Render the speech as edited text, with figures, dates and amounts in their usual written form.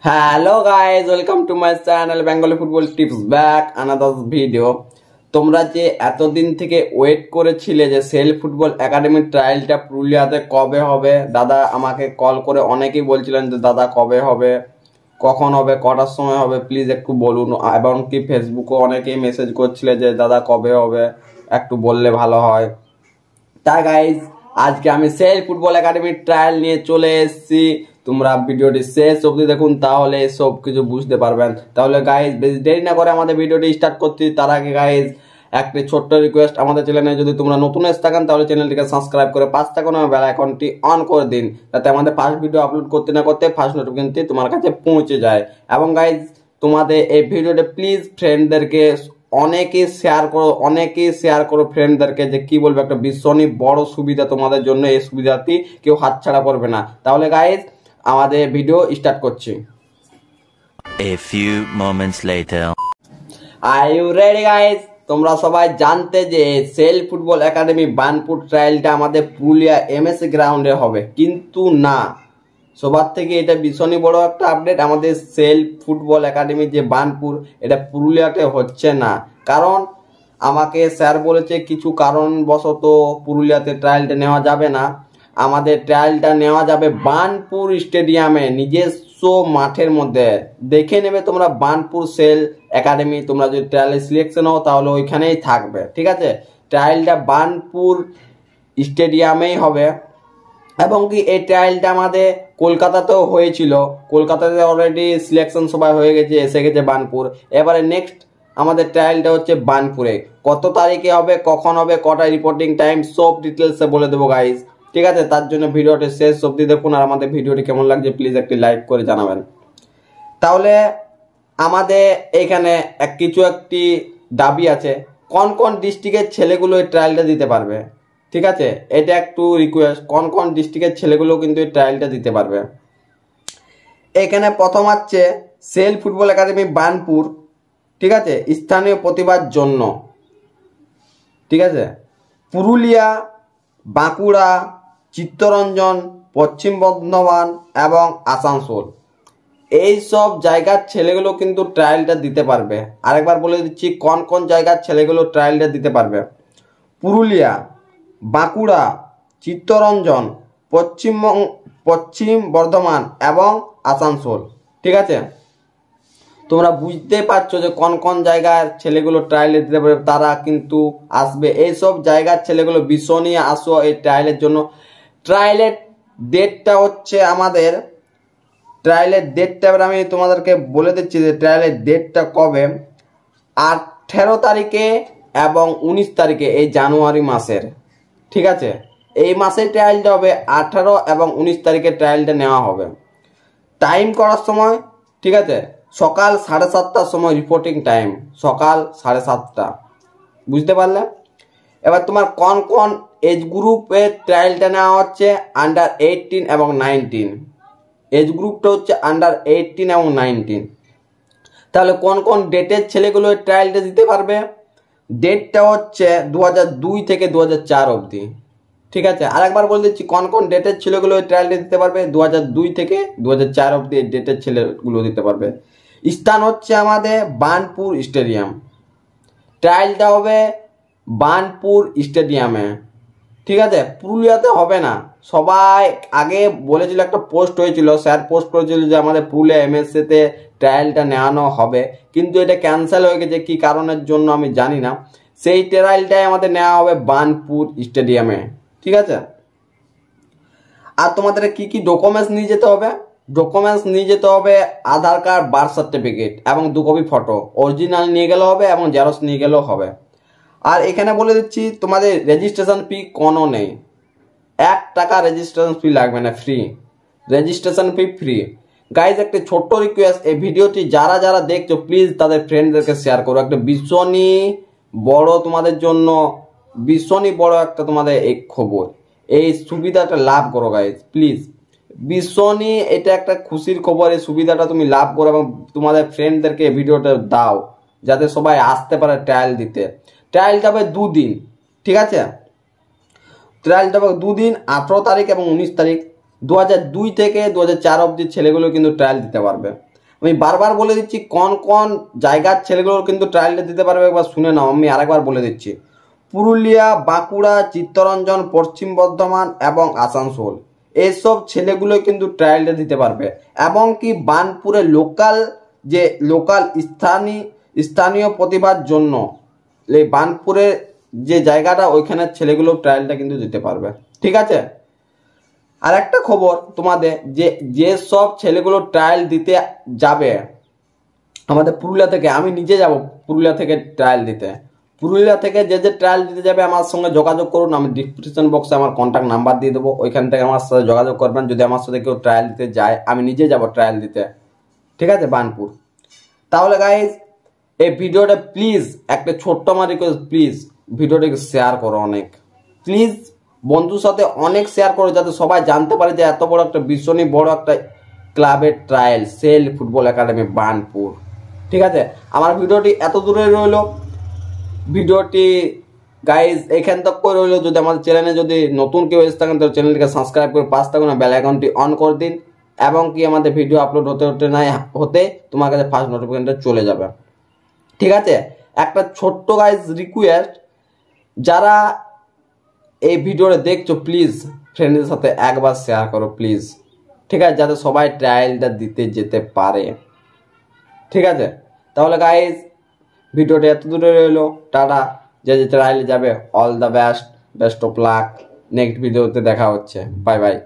Hello guys, welcome to my channel Bengali football tips back another video. তোমরা যে এতদিন থেকে ওয়েট করেছিলে যে সেল ফুটবল একাডেমির ট্রায়ালটা পুরুলিয়াতে কবে হবে, দাদা আমাকে কল করে অনেকেই বলছিলেন যে দাদা কবে হবে, কখন হবে, কটার সময় হবে, প্লিজ একটু বলুন। এবং কি ফেসবুকে অনেকেই মেসেজ করছিলে যে দাদা কবে হবে, একটু বললে ভালো হয়। তাই গাইজ আজকে আমি সেল ফুটবল একাডেমির ট্রায়াল নিয়ে চলে এসেছি। তোমরা ভিডিওটি শেষ অবধি দেখুন, তাহলে সব কিছু বুঝতে পারবেন। তাহলে গাইজ বেশি দেরি না করে আমাদের ভিডিওটি স্টার্ট করছি। তার আগে গাইজ একটি ছোট্ট রিকোয়েস্ট, আমাদের চ্যানেলে যদি তোমরা নতুন এসে থাকেন তাহলে চ্যানেলটিকে সাবস্ক্রাইব করে পাঁচ থাকুন এবং বেল আইকনটি অন করে দিন, যাতে আমাদের ফার্স্ট ভিডিও আপলোড করতে না করতে ফার্স্ট নোটিফিকেশনটি তোমার কাছে পৌঁছে যায়। এবং গাইজ তোমাদের এই ভিডিওটা প্লিজ ফ্রেন্ডদেরকে অনেকেই শেয়ার করো ফ্রেন্ডদেরকে, যে কি বলবো, একটা ভীষণই বড় সুবিধা তোমাদের জন্য। এই সুবিধাটি কেউ হাতছাড়া করবে না। তাহলে গাইজ আমাদের ভিডিও স্টার্ট করছি। A few moments later. Are you ready guys? তোমরা সবাই জানতে যে সেল ফুটবল একাডেমি বানপুর ট্রায়ালটা আমাদের পুরুলিয়া এমএসসি গ্রাউন্ডে হবে, কিন্তু না, সবার থেকে এটা ভীষণই বড় একটা আপডেট। আমাদের সেল ফুটবল একাডেমি যে বানপুর, এটা পুরুলিয়াতে হচ্ছে না। কারণ আমাকে স্যার বলেছে কিছু কারণবশত পুরুলিয়াতে ট্রায়ালটা নেওয়া যাবে না। আমাদের ট্রায়ালটা নেওয়া যাবে বানপুর স্টেডিয়ামে, নিজস্ব মাঠের মধ্যে। দেখে নেবে তোমরা বানপুর সেল একাডেমি, তোমরা যদি ট্রায়ালে সিলেকশন হও তাহলে ওইখানেই থাকবে, ঠিক আছে? ট্রায়ালটা বানপুর স্টেডিয়ামেই হবে। এবং কি এই ট্রায়ালটা আমাদের কলকাতাতেও হয়েছিল, কলকাতাতে অলরেডি সিলেকশন সবাই হয়ে গেছে, এসে গেছে বানপুর। এবারে নেক্সট আমাদের ট্রায়ালটা হচ্ছে বানপুরে। কত তারিখে হবে, কখন হবে, কটা রিপোর্টিং টাইম, সব ডিটেলসে বলে দেবো গাইজ, ঠিক আছে? তার জন্য ভিডিওটি শেষ অবধি দেখুন। আর আমাদের ভিডিওটি কেমন লাগছে প্লিজ একটি লাইক করে জানাবেন। তাহলে আমাদের এখানে একটি দাবি আছে, কোন কোন ডিস্ট্রিক্টের ছেলেগুলো এই ট্রায়ালটা দিতে পারবে, ঠিক আছে? এটা একটু রিকোয়েস্ট, কোন কোন ডিস্ট্রিক্টের ছেলেগুলো কিন্তু এই ট্রায়ালটা দিতে পারবে। এখানে প্রথম হচ্ছে সেল ফুটবল একাডেমি বানপুর, ঠিক আছে, স্থানীয় প্রতিভার জন্য, ঠিক আছে? পুরুলিয়া, বাঁকুড়া, চিত্তরঞ্জন, পশ্চিম বর্ধমান এবং আসানসোল, এই সব জায়গার ছেলেগুলো কিন্তু ট্রায়ালটা দিতে পারবে। আরেকবার বলে দিচ্ছি কোন কোন জায়গার ছেলেগুলো ট্রায়ালটা দিতে পারবে। পুরুলিয়া, বাঁকুড়া, চিত্তরঞ্জন, পশ্চিম বর্ধমান এবং আসানসোল, ঠিক আছে? তোমরা বুঝতে পারছো যে কোন কোন জায়গার ছেলেগুলো ট্রায়ালে দিতে পারবে, তারা কিন্তু আসবে। এইসব জায়গার ছেলেগুলো ভীষণই আসো এই ট্রায়ালের জন্য। ট্রায়ালের ডেটটা হচ্ছে আমাদের, ট্রায়ালের ডেটটা এবার আমি তোমাদেরকে বলে দিচ্ছি যে ট্রায়ালের ডেটটা কবে। 18 তারিখে এবং 19 তারিখে এই জানুয়ারি মাসের, ঠিক আছে? এই মাসে ট্রায়ালটা হবে, 18 এবং 19 তারিখে ট্রায়ালটা নেওয়া হবে। টাইম করার সময়, ঠিক আছে, সকাল 7:30টার সময় রিপোর্টিং টাইম, সকাল 7:30টা, বুঝতে পারলে? এবার তোমার কোন কোন এজ গ্রুপে ট্রায়ালটা নেওয়া হচ্ছে, আন্ডার 18 এবং 19। এজ গ্রুপটা হচ্ছে আন্ডার 18 এবং 19। তাহলে কোন কোন ডেটের ছেলেগুলো ট্রায়ালটা দিতে পারবে? ডেটটা হচ্ছে 2002 থেকে 2004 অবধি, ঠিক আছে? আরেকবার বলে দিচ্ছি কোন কোন ডেটের ছেলেগুলো ট্রায়ালটা দিতে পারবে। 2002 থেকে 2004 অবধি এই ডেটের ছেলেগুলো দিতে পারবে। স্থান হচ্ছে আমাদের বানপুর স্টেডিয়াম, ট্রায়ালটা হবে বানপুর স্টেডিয়ামে, ঠিক আছে? পুরুলিয়াতে হবে না। সবাই আগে বলেছিল, একটা পোস্ট হয়েছিল, স্যার পোস্ট করেছিল যে আমাদের পুরুলিয়া এমএসসিতে ট্রায়ালটা নেওয়ানো হবে, কিন্তু এটা ক্যান্সেল হয়ে গেছে, কি কারণের জন্য আমি জানি না। সেই ট্রায়ালটাই আমাদের নেওয়া হবে বানপুর স্টেডিয়ামে, ঠিক আছে? আর তোমাদের কি কি ডকুমেন্টস নিয়ে যেতে হবে? ডকুমেন্টস নিয়ে যেতে হবে আধার কার্ড, বার্থ সার্টিফিকেট এবং 2 কপি ফটো। অরিজিনাল নিয়ে গেলেও হবে এবং জেরক্স নিয়ে গেলেও হবে। আর এখানে বলে দিচ্ছি তোমাদের রেজিস্ট্রেশন ফি কোনো নেই, 1 টাকা রেজিস্ট্রেশন ফি লাগবে না, free registration fee, free. Guys একটা ছোট্ট রিকোয়েস্ট, এই ভিডিওটি যারা যারা দেখছো প্লিজ তাদের ফ্রেন্ডদেরকে শেয়ার করো। একটা ভীষণই বড় তোমাদের জন্য, ভীষণই বড় একটা তোমাদের এই খবর, এই সুবিধাটা লাভ করো গাইজ প্লিজ। ভীষণই এটা একটা খুশির খবর, এই সুবিধাটা তুমি লাভ করো এবং তোমাদের ফ্রেন্ডদেরকে এই ভিডিওটা দাও, যাতে সবাই আসতে পারে ট্রায়াল দিতে। ট্রায়ালটা হবে 2 দিন, ঠিক আছে? ট্রায়ালটা হবে 2 দিন, 18 তারিখ এবং 19 তারিখ। 2002 থেকে 2004 অবধি ছেলেগুলো কিন্তু ট্রায়াল দিতে পারবে। আমি বারবার বলে দিচ্ছি কোন কোন জায়গার ছেলেগুলোর কিন্তু ট্রায়ালটা দিতে পারবে, একবার শুনে নাও। আমি আরেকবার বলে দিচ্ছি, পুরুলিয়া, বাঁকুড়া, চিত্তরঞ্জন, পশ্চিম বর্ধমান এবং আসানসোল, এইসব ছেলেগুলো কিন্তু ট্রায়ালটা দিতে পারবে। এবং কি বার্নপুরে লোকাল স্থানীয় প্রতিভার জন্য এই বার্নপুরের যে জায়গাটা, ওইখানের ছেলেগুলো ট্রায়ালটা কিন্তু দিতে পারবে। ঠিক আছে। আর একটা খবর তোমাদের, যে সব ছেলেগুলো ট্রায়াল দিতে যাবে আমাদের পুরুলিয়া থেকে, আমি নিজে যাব পুরুলিয়া থেকে ট্রায়াল দিতে। পুরুলিয়া থেকে যে ট্রায়াল দিতে যাবে আমার সঙ্গে যোগাযোগ করুন। আমি ডিসক্রিপশন বক্সে আমার কন্ট্যাক্ট নাম্বার দিয়ে দেবো, ওইখান থেকে আমার সাথে যোগাযোগ করবেন। যদি আমার সাথে কেউ ট্রায়াল দিতে যায়, আমি নিজে যাব ট্রায়াল দিতে। ঠিক আছে, বার্নপুর। তাহলে গাইজ এই ভিডিওটা প্লিজ একটা ছোট্ট আমার রিকোয়েস্ট, প্লিজ ভিডিওটাকে শেয়ার করো অনেক, প্লিজ বন্ধুর সাথে অনেক শেয়ার করো, যাতে সবাই জানতে পারে যে এত বড় একটা ভীষণই বড় একটা ক্লাবের trial, SAIL football academy Burnpur. ঠিক আছে, আমার ভিডিওটি এত দূরে রইল। ভিডিওটি গাইজ এখান তক করে রইল। যদি আমাদের চ্যানেলে যদি নতুন কেউ এসে থাকেন, তো চ্যানেলটিকে সাবস্ক্রাইব করে পাশ থাকুন, বেল আইকনটি অন করে দিন। এবং কি আমাদের ভিডিও আপলোড হতে তোমার কাছে ফার্স্ট নোটিফিকেশনটা চলে যাবে। ঠিক আছে, একটা ছোট্ট গাইজ রিকোয়েস্ট, যারা এই ভিডিওটা দেখছো প্লিজ ফ্রেন্ডদের সাথে একবার শেয়ার করো প্লিজ। ঠিক আছে, যাতে সবাই ট্রায়ালটা দিতে যেতে পারে। ঠিক আছে, তাহলে গাইজ ভিডিওটা এত দূরে রইলো। টাটা। যে ট্রায়ালে যাবে all the best of luck. Next ভিডিওতে দেখা হচ্ছে। Bye bye.